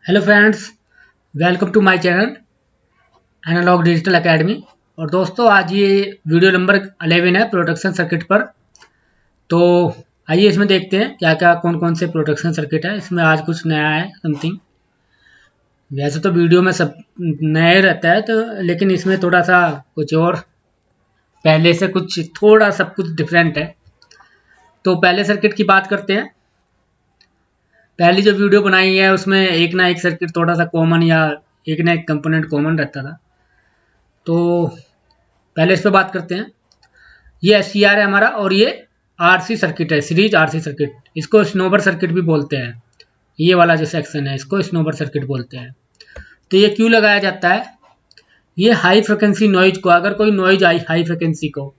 Hello friends, welcome to my channel analog digital academy. और दोस्तों, आज ये वीडियो नंबर 11 है प्रोटेक्शन सर्किट पर। तो आइए इसमें देखते हैं क्या क्या कौन कौन से प्रोटेक्शन सर्किट है। इसमें आज कुछ नया है समथिंग। वैसे तो वीडियो में सब नया ही रहता है, तो लेकिन इसमें थोड़ा सा कुछ और पहले से कुछ थोड़ा सब कुछ डिफरेंट है। तो पहले सर्किट की बात करते हैं। पहली जो वीडियो बनाई है उसमें एक ना एक सर्किट थोड़ा सा कॉमन या एक ना एक कंपोनेंट कॉमन रहता था। तो पहले इस पे बात करते हैं। ये एस है हमारा, और ये आरसी सर्किट है, सीरीज आरसी सर्किट। इसको स्नोबर सर्किट भी बोलते हैं। ये वाला जो सेक्शन है इसको स्नोबर सर्किट बोलते हैं। तो ये क्यों लगाया जाता है? ये हाई फ्रिक्वेंसी नॉइज को, अगर कोई नॉइज आई हाई फ्रिक्वेंसी को,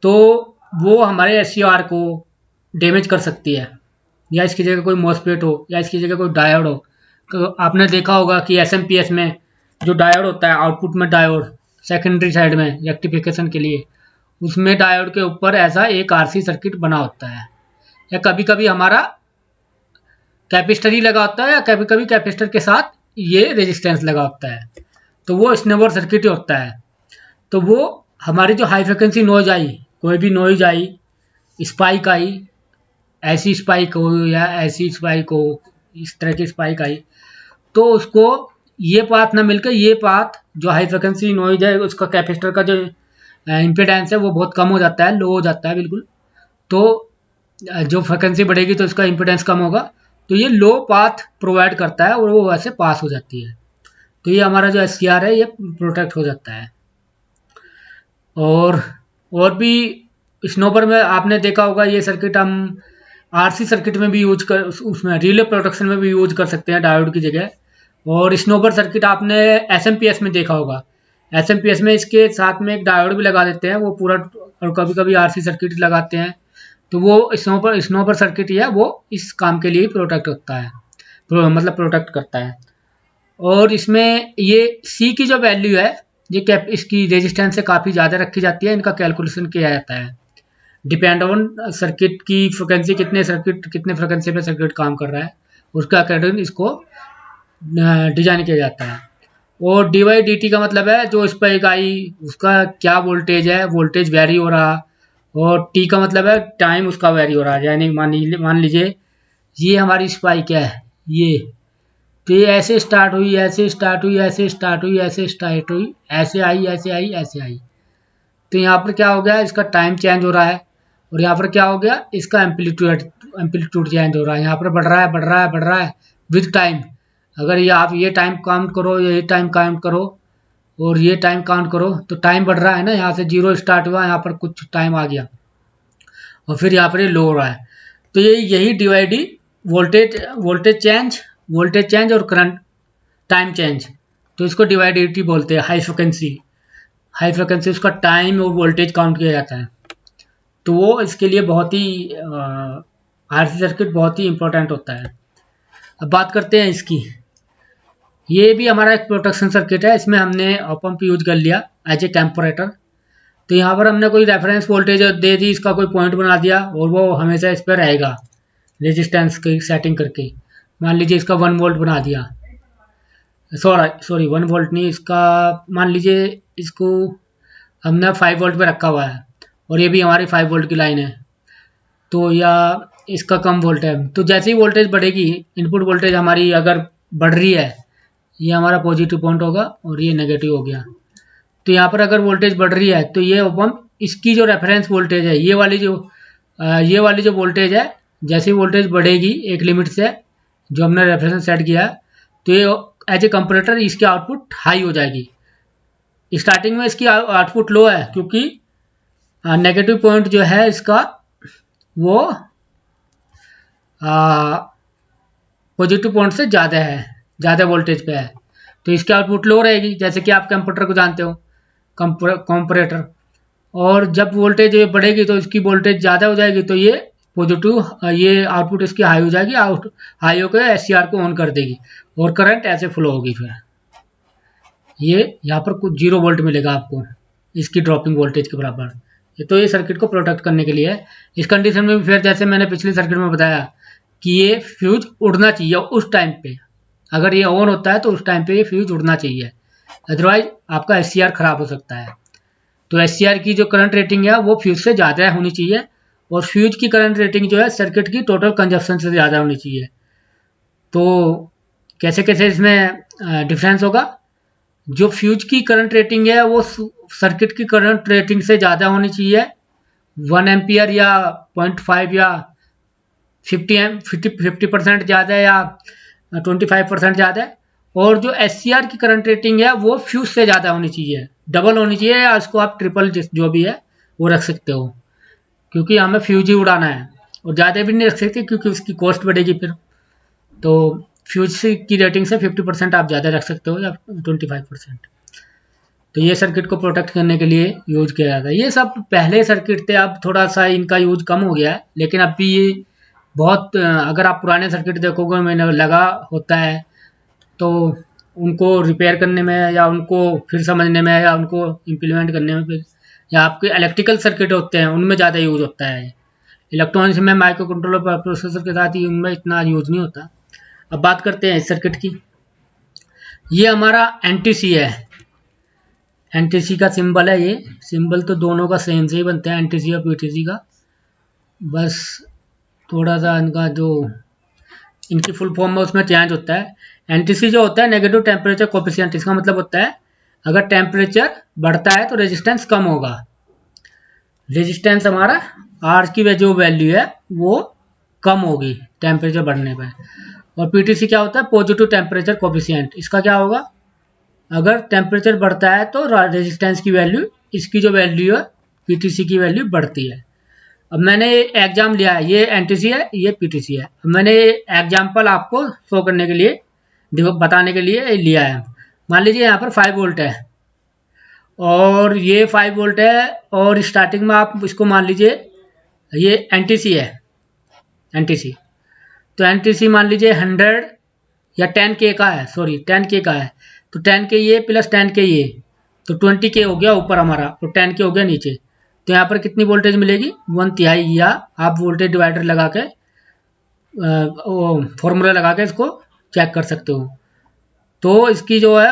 तो वो हमारे एस को डैमेज कर सकती है। या इसकी जगह कोई मॉसफेट हो, या इसकी जगह कोई डायोड हो। तो आपने देखा होगा कि एसएमपीएस में जो डायोड होता है, आउटपुट में डायोड, सेकेंडरी साइड में रेक्टिफिकेशन के लिए, उसमें डायोड के ऊपर ऐसा एक आरसी सर्किट बना होता है। या कभी कभी हमारा कैपेसिटर ही लगा होता है, या कभी कभी कैपेसिटर के साथ ये रेजिस्टेंस लगा होता है। तो वो स्नोबर सर्किट ही होता है। तो वो हमारी जो हाई फ्रिक्वेंसी नॉइज आई, कोई भी नॉइज आई, स्पाइक आई, ऐसी स्पाइक हो या ऐसी स्पाइक हो, इस तरह की स्पाइक आई, तो उसको ये पाथ ना मिलकर ये पाथ जो हाई फ्रिक्वेंसी नॉइज है, उसका कैपेसिटर का जो इम्पीडेंस है वो बहुत कम हो जाता है, लो हो जाता है बिल्कुल। तो जो फ्रिक्वेंसी बढ़ेगी तो उसका इम्पीडेंस कम होगा, तो ये लो पाथ प्रोवाइड करता है और वो वैसे पास हो जाती है। तो ये हमारा जो एस है ये प्रोटेक्ट हो जाता है। और भी स्नोबर में आपने देखा होगा, ये सर्किट हम आरसी सर्किट में भी यूज कर, उसमें रिले प्रोटेक्शन में भी यूज कर सकते हैं डायोड की जगह। और स्नोबर सर्किट आपने एसएमपीएस में देखा होगा। एसएमपीएस में इसके साथ में एक डायोड भी लगा देते हैं वो पूरा, और कभी कभी आरसी सर्किट लगाते हैं। तो वो स्नोबर सर्किट ही है, वो इस काम के लिए प्रोटेक्ट होता है, मतलब प्रोटेक्ट करता है। और इसमें ये सी की जो वैल्यू है, ये कैप इसकी रेजिस्टेंस से काफ़ी ज़्यादा रखी जाती है। इनका कैलकुलेशन किया जाता है डिपेंड ऑन सर्किट की फ्रिक्वेंसी, कितने फ्रिक्वेंसी पे सर्किट काम कर रहा है, उसका अकॉर्डिंग इसको डिजाइन किया जाता है। और डी वाई डी टी का मतलब है जो स्पाइक आई उसका क्या वोल्टेज है, वोल्टेज वेरी हो रहा। और टी का मतलब है टाइम उसका वेरी हो रहा है। यानी मान लीजिए ये हमारी स्पाइक है, ये तो ये ऐसे स्टार्ट हुई, ऐसे स्टार्ट हुई, ऐसे स्टार्ट हुई, ऐसे स्टार्ट हुई, ऐसे आई, ऐसे आई, ऐसे आई। तो यहाँ पर क्या हो गया, इसका टाइम चेंज हो रहा है। और यहाँ पर क्या हो गया, इसका एम्पलीट्यूड चेंज हो रहा है। यहाँ पर बढ़ रहा है, बढ़ रहा है, बढ़ रहा है विद टाइम। अगर ये आप ये टाइम काउंट करो, ये टाइम काउंट करो, और ये टाइम काउंट करो, तो टाइम बढ़ रहा है ना। यहाँ से 0 स्टार्ट हुआ, यहाँ पर कुछ टाइम आ गया, और फिर यहाँ पर ये लो हो रहा है। तो यही डिवाइडी वोल्टेज चेंज और करंट टाइम चेंज, तो इसको डिवाइडिटी बोलते हैं। हाई फ्रिक्वेंसी उसका टाइम और वोल्टेज काउंट किया जाता है। तो वो इसके लिए बहुत ही आरसी सर्किट बहुत ही इंपॉर्टेंट होता है। अब बात करते हैं इसकी। ये भी हमारा एक प्रोटेक्शन सर्किट है। इसमें हमने ऑप एम्प यूज कर लिया एज ए टेम्परेटर। तो यहाँ पर हमने कोई रेफरेंस वोल्टेज दे दी, इसका कोई पॉइंट बना दिया, और वो हमेशा इस पर रहेगा रेजिस्टेंस की सेटिंग करके। मान लीजिए इसका 1 वोल्ट बना दिया, सॉरी 1 वोल्ट नहीं, इसका मान लीजिए इसको हमने 5 वोल्ट पे रखा हुआ है, और ये भी हमारी 5 वोल्ट की लाइन है। तो या इसका कम वोल्ट है, तो जैसे ही वोल्टेज बढ़ेगी, इनपुट वोल्टेज हमारी अगर बढ़ रही है, ये हमारा पॉजिटिव पॉइंट होगा और ये नेगेटिव हो गया। तो यहाँ पर अगर वोल्टेज बढ़ रही है तो ये ओपन, इसकी जो रेफरेंस वोल्टेज है, ये वाली जो वोल्टेज है, जैसे ही वोल्टेज बढ़ेगी एक लिमिट से जो हमने रेफरेंस सेट किया, तो ये एज ए कंपरेटर इसकी आउटपुट हाई हो जाएगी। स्टार्टिंग में इसकी आउटपुट लो है, क्योंकि नेगेटिव पॉइंट जो है इसका वो पॉजिटिव पॉइंट से ज़्यादा है, ज़्यादा वोल्टेज पे है, तो इसकी आउटपुट लो रहेगी। जैसे कि आप कंप्यूटर को जानते हो, कंपरेटर। और जब वोल्टेज बढ़ेगी तो इसकी वोल्टेज ज़्यादा हो जाएगी, तो ये पॉजिटिव, ये आउटपुट इसकी हाई हो जाएगी, हाई होकर एस को ऑन कर देगी, और करंट ऐसे फ्लो होगी। फिर ये यहाँ पर कुछ 0 वोल्ट मिलेगा आपको, इसकी ड्रॉपिंग वोल्टेज के बराबर। तो ये सर्किट को प्रोटेक्ट करने के लिए है। इस कंडीशन में भी फिर जैसे मैंने पिछले सर्किट में बताया कि ये फ्यूज उड़ना चाहिए उस टाइम पे, अगर ये ऑन होता है तो उस टाइम पे ये फ्यूज उड़ना चाहिए, अदरवाइज आपका एचसीआर खराब हो सकता है। तो एचसीआर की जो करंट रेटिंग है वो फ्यूज से ज़्यादा होनी चाहिए, और फ्यूज की करंट रेटिंग जो है सर्किट की टोटल कंजप्शन से ज़्यादा होनी चाहिए। तो कैसे कैसे इसमें डिफरेंस होगा, जो फ्यूज की करंट रेटिंग है वो सर्किट की करंट रेटिंग से ज़्यादा होनी चाहिए, 1 एम्पियर या 0.5 या 50% ज़्यादा या 25% ज़्यादा है। और जो एचसीआर की करंट रेटिंग है वो फ्यूज से ज़्यादा होनी चाहिए, डबल होनी चाहिए, या उसको आप ट्रिपल जो भी है वो रख सकते हो, क्योंकि हमें फ्यूज ही उड़ाना है। और ज़्यादा भी नहीं रख सकते क्योंकि उसकी कॉस्ट बढ़ेगी फिर। तो फ्यूज की रेटिंग से 50% आप ज़्यादा रख सकते हो या 25%। तो ये सर्किट को प्रोटेक्ट करने के लिए यूज किया जाता है। ये सब पहले सर्किट थे, अब थोड़ा सा इनका यूज कम हो गया है, लेकिन अब भी ये बहुत अगर आप पुराने सर्किट देखोगे मैंने लगा होता है, तो उनको रिपेयर करने में या उनको फिर समझने में या उनको इम्प्लीमेंट करने में फिर, या आपके इलेक्ट्रिकल सर्किट होते हैं उनमें ज़्यादा यूज होता है। इलेक्ट्रॉनिक्स में माइक्रो कंट्रोलर प्रोसेसर के साथ ही उनमें इतना यूज नहीं होता। अब बात करते हैं इस सर्किट की। ये हमारा एनटीसी है, एनटीसी का सिंबल है। ये सिंबल तो दोनों का सेम से ही बनता है, एनटीसी और पीटीसी का, बस थोड़ा सा इनका जो इनकी फुल फॉर्म में उसमें चेंज होता है। एनटीसी जो होता है नेगेटिव टेम्परेचर कोफिशिएंट, इसका मतलब होता है अगर टेम्परेचर बढ़ता है तो रेजिस्टेंस कम होगा। रेजिस्टेंस हमारा आर की जो वैल्यू है वो कम होगी टेम्परेचर बढ़ने पर। और पीटीसी क्या होता है, पॉजिटिव टेम्परेचर कोफिशिएंट, इसका क्या होगा, अगर टेम्परेचर बढ़ता है तो रेजिस्टेंस की वैल्यू, इसकी जो वैल्यू है पीटीसी की वैल्यू बढ़ती है। अब मैंने एग्जाम लिया है, ये एनटीसी है ये पीटीसी है। अब मैंने एग्जाम्पल आपको शो करने के लिए बताने के लिए लिया है। मान लीजिए यहाँ पर 5 वोल्ट है और ये 5 वोल्ट है, और स्टार्टिंग में आप इसको मान लीजिए ये एनटीसी है, एनटीसी। तो एनटीसी मान लीजिए 100 या 10K का है, सॉरी 10K का है, तो 10K ये प्लस 10K ये, तो 20K हो गया ऊपर हमारा, तो 10K हो गया नीचे। तो यहाँ पर कितनी वोल्टेज मिलेगी, 1/3, या आप वोल्टेज डिवाइडर लगा के फॉर्मूला लगा के इसको चेक कर सकते हो। तो इसकी जो है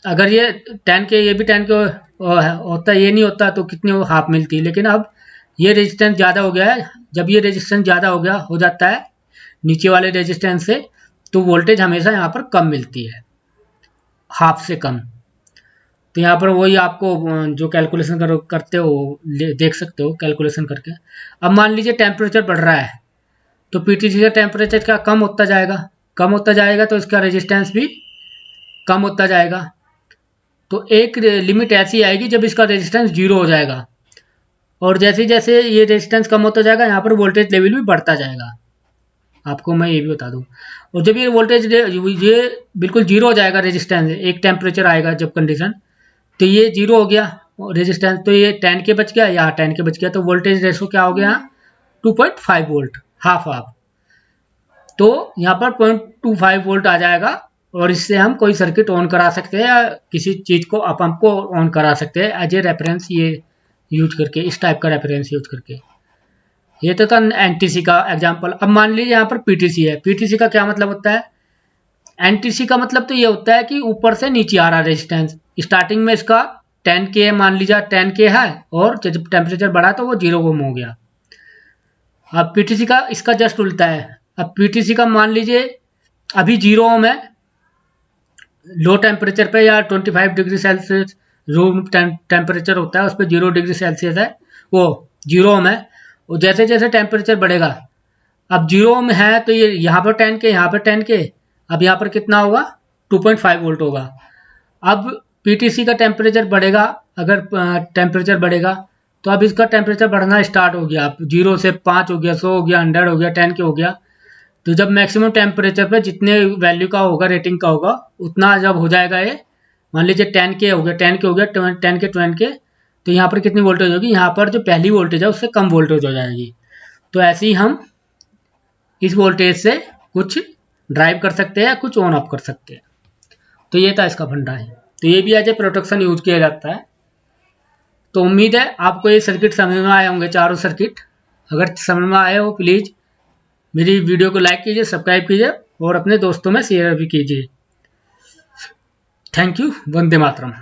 अगर ये 10K ये भी 10K होता, ये नहीं होता तो कितनी हाफ मिलती। लेकिन अब ये रेजिस्टेंस ज़्यादा हो गया है, जब ये रेजिस्टेंस ज़्यादा हो जाता है नीचे वाले रेजिस्टेंस से, तो वोल्टेज हमेशा यहाँ पर कम मिलती है, हाफ से कम। तो यहाँ पर वही आपको जो कैलकुलेशन करते हो देख सकते हो कैलकुलेशन करके। अब मान लीजिए टेम्परेचर बढ़ रहा है, तो पीटीसी का टेम्परेचर क्या कम होता जाएगा, कम होता जाएगा, तो इसका रेजिस्टेंस भी कम होता जाएगा। तो एक लिमिट ऐसी आएगी जब इसका रेजिस्टेंस 0 हो जाएगा, और जैसे जैसे ये रेजिस्टेंस कम होता जाएगा यहाँ पर वोल्टेज लेवल भी बढ़ता जाएगा। आपको मैं ये भी बता दूं, और जब ये वोल्टेज ये बिल्कुल 0 हो जाएगा रेजिस्टेंस, एक टेम्परेचर आएगा जब कंडीशन, तो ये 0 हो गया रेजिस्टेंस, तो ये 10K बच गया, यहाँ 10K बच गया, तो वोल्टेज रेशो क्या हो गया, 2.5 वोल्ट, हाफ हाफ। तो यहाँ पर 0.25 वोल्ट आ जाएगा, और इससे हम कोई सर्किट ऑन करा सकते हैं या किसी चीज़ को पंप को ऑन करा सकते हैं एज ए रेफरेंस, ये यूज करके, इस टाइप का रेफरेंस यूज करके। ये तो था एनटीसी का एग्जांपल। अब मान लीजिए यहाँ पर पीटीसी है। पीटीसी का क्या मतलब होता है, एनटीसी का मतलब तो ये होता है कि ऊपर से नीचे आ रहा रेजिस्टेंस, स्टार्टिंग में इसका 10K मान लीजिए 10K है, और जब टेम्परेचर बढ़ा तो वो 0 ओम हो गया। अब पीटीसी का इसका जस्ट उल्टा है। अब पीटीसी का मान लीजिए अभी 0 ओम है, लो टेम्परेचर पे या 25 डिग्री सेल्सियस रूम टेम्परेचर होता है, उस पर 0 डिग्री सेल्सियस है, वो 0 ओम है। और जैसे जैसे टेम्परेचर बढ़ेगा, अब 0 ओम है तो ये यहाँ पर 10K, यहाँ पर 10K, अब यहाँ पर कितना होगा, 2.5 वोल्ट होगा। अब पीटीसी का टेम्परेचर बढ़ेगा, अगर टेम्परेचर बढ़ेगा तो अब इसका टेम्परेचर बढ़ना स्टार्ट हो गया, 0 से 5 हो गया, 100 हो गया, 100 हो गया, 10K हो गया। तो जब मैक्सिमम टेम्परेचर पे जितने वैल्यू का होगा, रेटिंग का होगा, उतना जब हो जाएगा ये, मान लीजिए 10K हो गया, 10K हो गया, 10K 20K, तो यहाँ पर कितनी वोल्टेज होगी, यहाँ पर जो पहली वोल्टेज है उससे कम वोल्टेज हो जाएगी। तो ऐसे ही हम इस वोल्टेज से कुछ ड्राइव कर सकते हैं, कुछ ऑन ऑफ कर सकते हैं। तो ये था इसका फंडा है। तो ये भी एज ए प्रोटेक्शन यूज किया जाता है। तो उम्मीद है आपको ये सर्किट समझ में आए होंगे, चारों सर्किट। अगर समझ में आए हो प्लीज़ मेरी वीडियो को लाइक कीजिए, सब्सक्राइब कीजिए और अपने दोस्तों में शेयर भी कीजिए। Thank you. वंदे मातरम।